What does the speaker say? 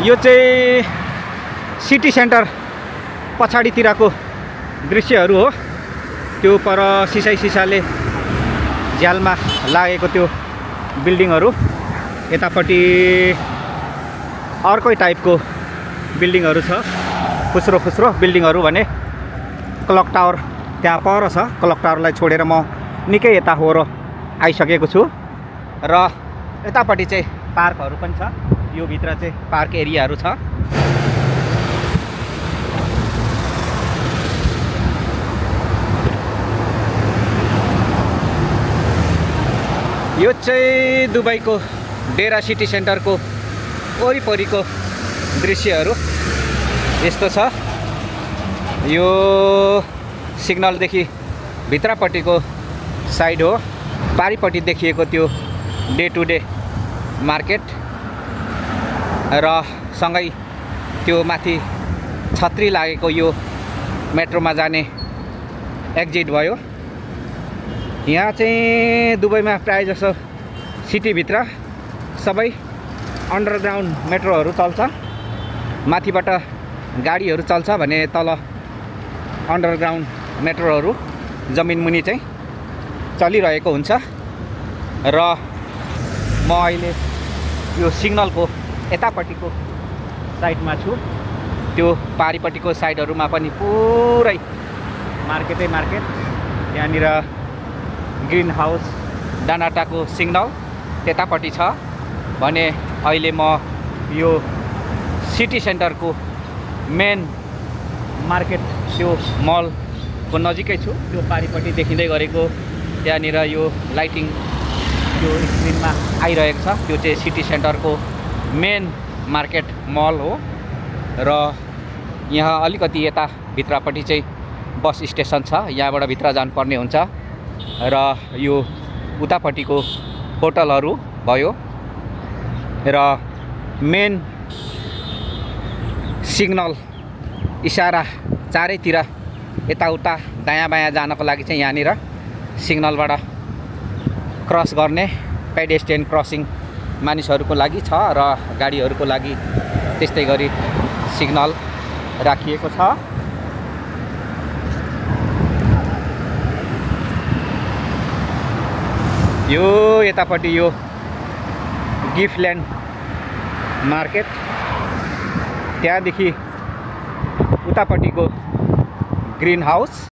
यो चाहिँ city centre पछाडितिरको दृश्यहरू हो। त्यो पर सिसाले झ्यालमा लागेको त्यो बिल्डिङहरू, यतापट्टि अर्कै टाइपको बिल्डिङहरू छ, फुस्रो बिल्डिङहरू भने क्लक टावर त्यहाँ पर छ। क्लक टावरलाई छोडेर म निकै यता होर आइसकेको छु र यतापट्टि चाहिँ पार्कहरू पनि छ। यो भित्र चाहिँ पार्क एरियाहरू छ। यो चाहिँ दुबईको डेरा सिटी सेन्टरको वरिपरिको दृश्यहरू यस्तो छ। यो सिग्नलदेखि भित्रपट्टिको साइड हो। पारिपट्टि देखिएको त्यो डे टु डे मार्केट र सँगै त्यो माथि छत्री लागेको यो मेट्रोमा जाने एक्जिट भयो। यहाँ चाहिँ दुबईमा प्रायः जसो सिटीभित्र सबै अन्डरग्राउन्ड मेट्रोहरू चल्छ। माथिबाट गाडीहरू चल्छ भने तल अन्डरग्राउन्ड मेट्रोहरू जमिन मुनि चाहिँ चलिरहेको हुन्छ। र म अहिले यो सिग्नलको यतापट्टिको साइडमा छु। त्यो पारिपट्टिको साइडहरूमा पनि पुरै मार्केटै मार्केट। त्यहाँनिर ग्रिन हाउस डानाटाको सिग्नल त्यतापट्टि छ भने अहिले म यो सिटी सेन्टरको मेन मार्केट त्यो मलको नजिकै छु। त्यो पारिपट्टि देखिँदै गरेको त्यहाँनिर यो लाइटिङ त्यो स्क्रिनमा आइरहेको छ, त्यो चाहिँ सिटी सेन्टरको मेन मार्केट मल हो। र यहाँ अलिकति यता भित्रपट्टि चाहिँ बस स्टेसन छ, यहाँबाट भित्र जानुपर्ने हुन्छ। र यो उतापट्टिको होटलहरू भयो र मेन सिग्नल इसारा चारैतिर यताउता दायाँ बायाँ जानको लागि चाहिँ यहाँनिर सिग्नलबाट क्रस गर्ने पेडेस्ट्रियन क्रसिङ मानिसहरूको लागि छ र गाडीहरूको लागि त्यस्तै गरी सिग्नल राखिएको छ। यो यतापट्टि यो गिफ्टल्यान्ड मार्केट, त्यहाँदेखि उतापट्टिको ग्रिन हाउस।